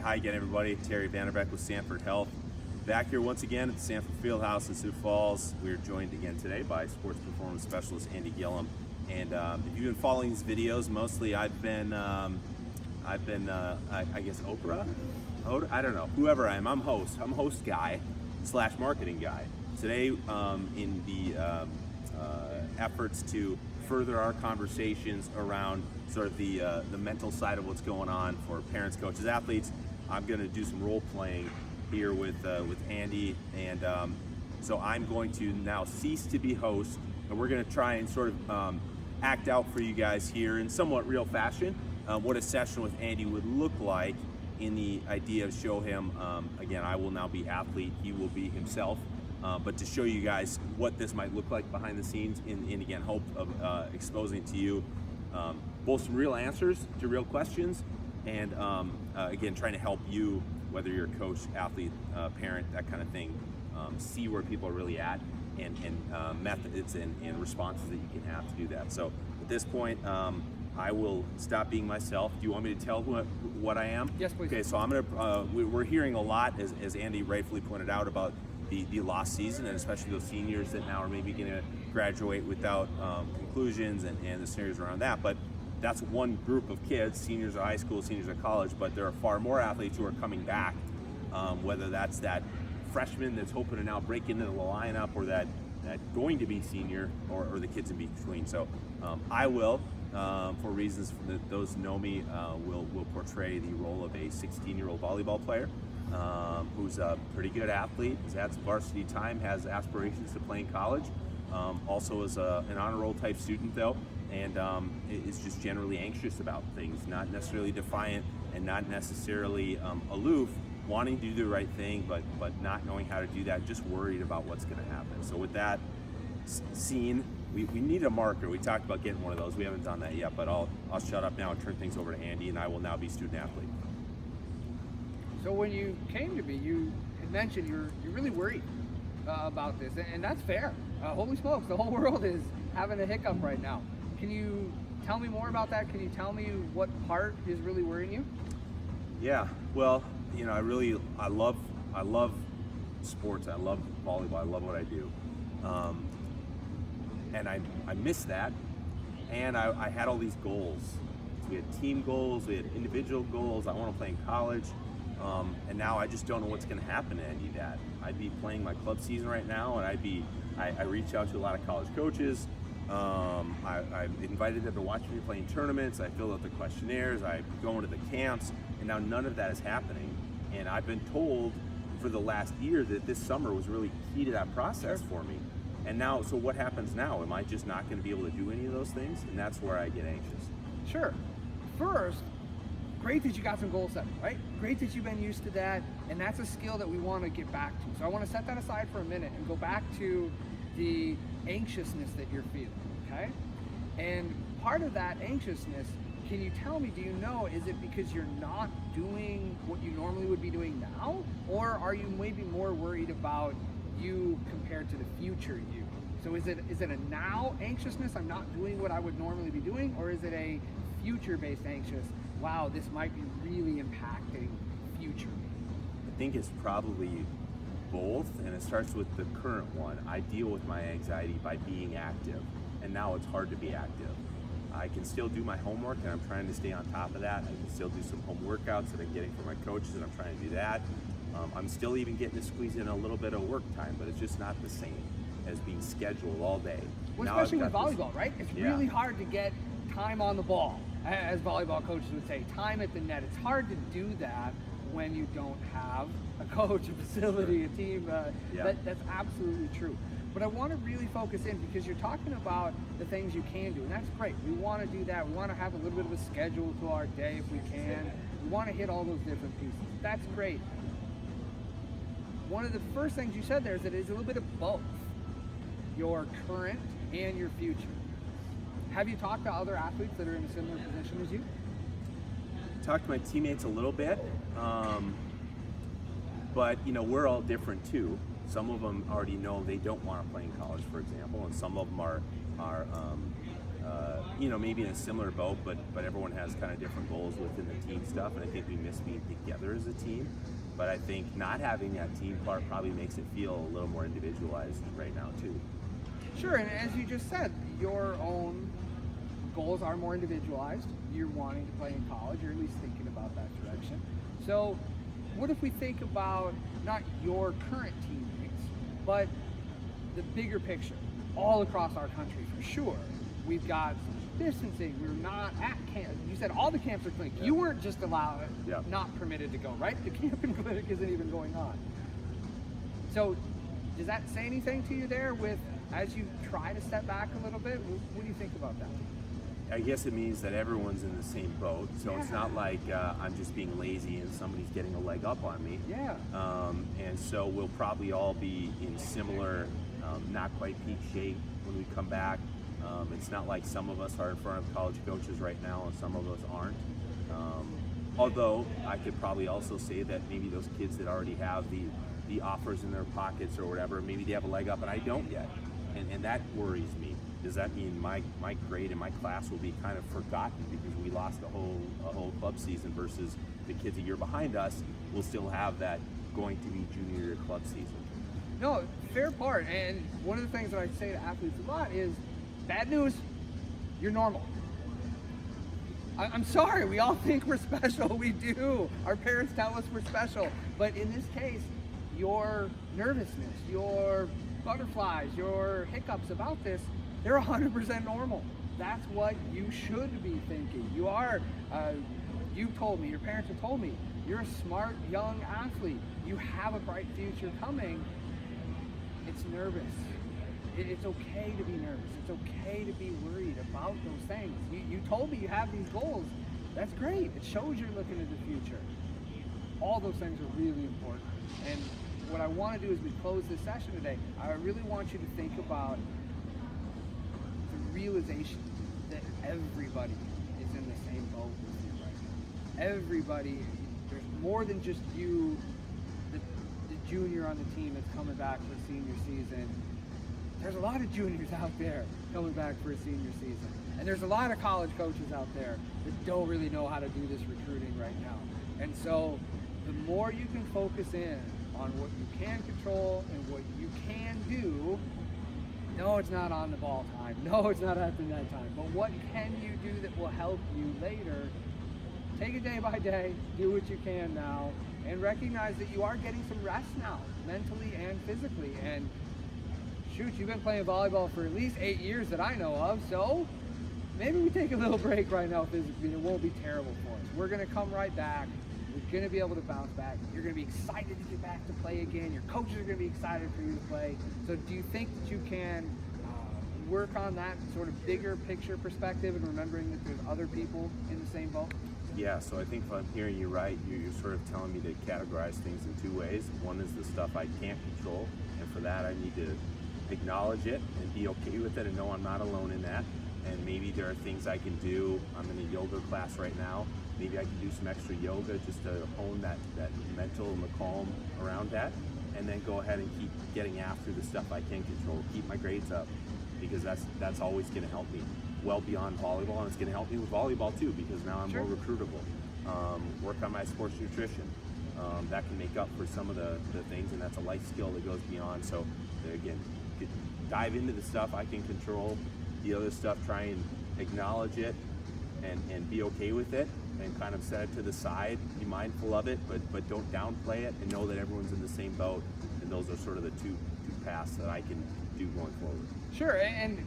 Hi again, everybody. Terry Vanderbeck with Sanford Health. Back here once again at the Sanford Fieldhouse in Sioux Falls. We're joined again today by sports performance specialist Andy Gillham. And if you've been following these videos, mostly I've been I guess Oprah? I don't know. Whoever I am, I'm host guy / marketing guy. Today, in the efforts to further our conversations around sort of the mental side of what's going on for parents, coaches, athletes, I'm going to do some role playing here with Andy, and so I'm going to now cease to be host, and we're going to try and sort of act out for you guys here in somewhat real fashion what a session with Andy would look like, in the idea of show him, again, I will now be athlete, he will be himself, but to show you guys what this might look like behind the scenes, in again, hope of exposing to you both some real answers to real questions, and again, trying to help you, whether you're a coach, athlete, parent, that kind of thing, see where people are really at, and methods and responses that you can have to do that. So at this point, I will stop being myself. Do you want me to tell what I am? Yes, please. Okay, so I'm gonna. We're hearing a lot, as Andy rightfully pointed out, about the lost season, and especially those seniors that now are maybe going to graduate without conclusions, and the scenarios around that. But that's one group of kids, seniors of high school, seniors of college. But there are far more athletes who are coming back, whether that's that freshman that's hoping to now break into the lineup, or that going to be senior, or the kids in between. So I will, for reasons that those who know me, will portray the role of a 16-year-old volleyball player who's a pretty good athlete, has had some varsity time, has aspirations to play in college, also is an honor roll type student though, and is just generally anxious about things, not necessarily defiant and not necessarily aloof, wanting to do the right thing, but not knowing how to do that, just worried about what's going to happen. So with that scene, we need a marker. We talked about getting one of those. We haven't done that yet, but I'll shut up now and turn things over to Andy, and I will now be student athlete. So when you came to me, you had mentioned you're really worried about this, and that's fair. Holy smokes, the whole world is having a hiccup right now. Can you tell me more about that? Can you tell me what part is really worrying you? Yeah, well, you know, I love sports. I love volleyball. I love what I do, and I miss that. And I had all these goals. We had team goals. We had individual goals. I want to play in college. And now I just don't know what's going to happen to any of that. I'd be playing my club season right now, and I reach out to a lot of college coaches. I invited them to watch me play in tournaments. I filled out the questionnaires. I go into the camps, and now none of that is happening. And I've been told for the last year that this summer was really key to that process for me. And now, so what happens now? Am I just not going to be able to do any of those things? And that's where I get anxious. Sure. First, great that you got some goal setting, right? Great that you've been used to that, and that's a skill that we want to get back to. So I want to set that aside for a minute and go back to the anxiousness that you're feeling, okay? And part of that anxiousness, can you tell me, do you know, is it because you're not doing what you normally would be doing now? Or are you maybe more worried about you compared to the future you? So is it a now anxiousness, I'm not doing what I would normally be doing, or is it a future-based anxious, wow, this might be really impacting future? I think it's probably both, and it starts with the current one. I deal with my anxiety by being active, and now it's hard to be active. I can still do my homework, and I'm trying to stay on top of that. I can still do some home workouts that I'm getting from my coaches, and I'm trying to do that. I'm still even getting to squeeze in a little bit of work time, but it's just not the same as being scheduled all day. Well, especially with volleyball, right? It's really hard to get time on the ball, as volleyball coaches would say, time at the net. It's hard to do that when you don't have a coach, a facility, a team. That's absolutely true. But I want to really focus in, because you're talking about the things you can do, and that's great. We want to do that. We want to have a little bit of a schedule to our day if we can. We want to hit all those different pieces. That's great. One of the first things you said there is that it's a little bit of both, your current and your future. Have you talked to other athletes that are in a similar position as you? Talked to my teammates a little bit, but you know, we're all different too. Some of them already know they don't want to play in college, for example, and some of them are maybe in a similar boat, but everyone has kind of different goals within the team stuff, and I think we miss being together as a team. But I think not having that team part probably makes it feel a little more individualized right now too. Sure, and as you just said, your own goals are more individualized. You're wanting to play in college, or at least thinking about that direction. So what if we think about not your current teammates, but the bigger picture, all across our country for sure. We've got some distancing. We're not at camp. You said all the camps are clinic. Yeah. You weren't just allowed, Yeah. not permitted to go, right? The camping clinic isn't even going on. So does that say anything to you there as you try to step back a little bit? What do you think about that? I guess it means that everyone's in the same boat, so it's not like I'm just being lazy and somebody's getting a leg up on me. Yeah. And so we'll probably all be in similar, not quite peak shape when we come back. It's not like some of us are in front of college coaches right now and some of us aren't. Although I could probably also say that maybe those kids that already have the offers in their pockets or whatever, maybe they have a leg up and I don't yet. And that worries me. Does that mean my grade and my class will be kind of forgotten because we lost a whole club season versus the kids a year behind us will still have that going to be junior year club season? No, fair part. And one of the things that I say to athletes a lot is, bad news, you're normal. I'm sorry, we all think we're special. We do. Our parents tell us we're special. But in this case, your nervousness, your butterflies, your hiccups about this, they're 100% normal. That's what you should be thinking. You are, you told me, your parents have told me, you're a smart young athlete. You have a bright future coming. It's nervous. It's okay to be nervous. It's okay to be worried about those things. You told me you have these goals. That's great. It shows you're looking at the future. All those things are really important. And what I want to do as we close this session today, I really want you to think about the realization that everybody is in the same boat with you right now. Everybody, there's more than just you, the junior on the team that's coming back for senior season. There's a lot of juniors out there coming back for a senior season. And there's a lot of college coaches out there that don't really know how to do this recruiting right now. And so the more you can focus in on what you can control and what you can do, no, it's not on the ball time. No, it's not at the net time. But what can you do that will help you later? Take it day by day, do what you can now, and recognize that you are getting some rest now, mentally and physically. And shoot, you've been playing volleyball for at least 8 years that I know of, so maybe we take a little break right now physically, and it won't be terrible for us. We're going to come right back. We're going to be able to bounce back. You're going to be excited to get back to play again. Your coaches are going to be excited for you to play. So do you think that you can work on that sort of bigger picture perspective and remembering that there's other people in the same boat? Yeah, so I think if I'm hearing you right, you're sort of telling me to categorize things in two ways. One is the stuff I can't control, and for that I need to acknowledge it and be okay with it and know I'm not alone in that. And maybe there are things I can do. I'm in a yoga class right now. Maybe I can do some extra yoga just to hone that mental and the calm around that, and then go ahead and keep getting after the stuff I can control, keep my grades up, because that's always going to help me well beyond volleyball, and it's going to help me with volleyball too, because now I'm Sure. more recruitable. Work on my sports nutrition. That can make up for some of the things, and that's a life skill that goes beyond. So again, dive into the stuff I can control. The other stuff, try and acknowledge it and be okay with it, and kind of set it to the side, be mindful of it, but don't downplay it, and know that everyone's in the same boat, and those are sort of the two paths that I can do going forward. Sure, and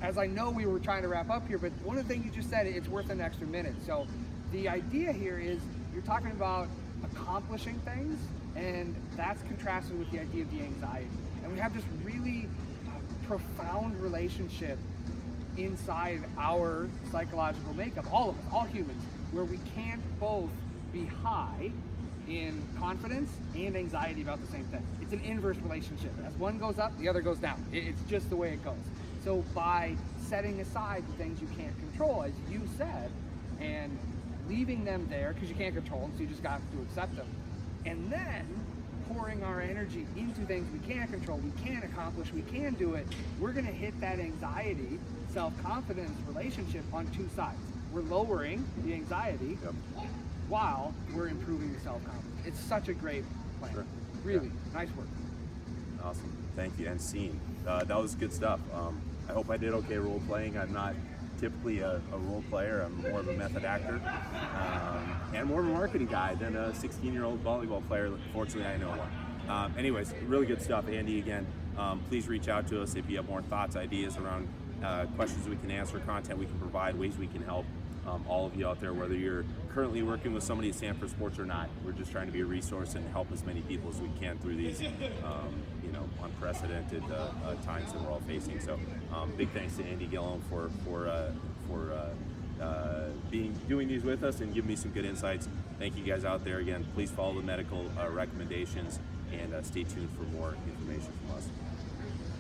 as I know we were trying to wrap up here, but one of the things you just said, it's worth an extra minute. So the idea here is you're talking about accomplishing things, and that's contrasted with the idea of the anxiety. And we have this really profound relationship inside our psychological makeup, all of us, all humans, where we can't both be high in confidence and anxiety about the same thing. It's an inverse relationship. As one goes up, the other goes down. It's just the way it goes. So by setting aside the things you can't control, as you said, and leaving them there because you can't control them, so you just got to accept them, and then pouring our energy into things we can't control, we can't accomplish, we can do it, we're going to hit that anxiety, self-confidence relationship on two sides. We're lowering the anxiety while we're improving the self-confidence. It's such a great plan. Sure. Really, nice work. Awesome, thank you. And scene, that was good stuff. I hope I did okay role playing. I'm not typically a role player. I'm more of a method actor, and more of a marketing guy than a 16-year-old volleyball player. Fortunately, I know one. Anyways, really good stuff, Andy. Again, please reach out to us if you have more thoughts, ideas around questions we can answer, content we can provide, ways we can help all of you out there, whether you're currently working with somebody at Sanford Sports or not. We're just trying to be a resource and help as many people as we can through these unprecedented times that we're all facing. So big thanks to Andy Gillham for doing these with us and giving me some good insights. Thank you guys out there. Again, please follow the medical recommendations and stay tuned for more information from us.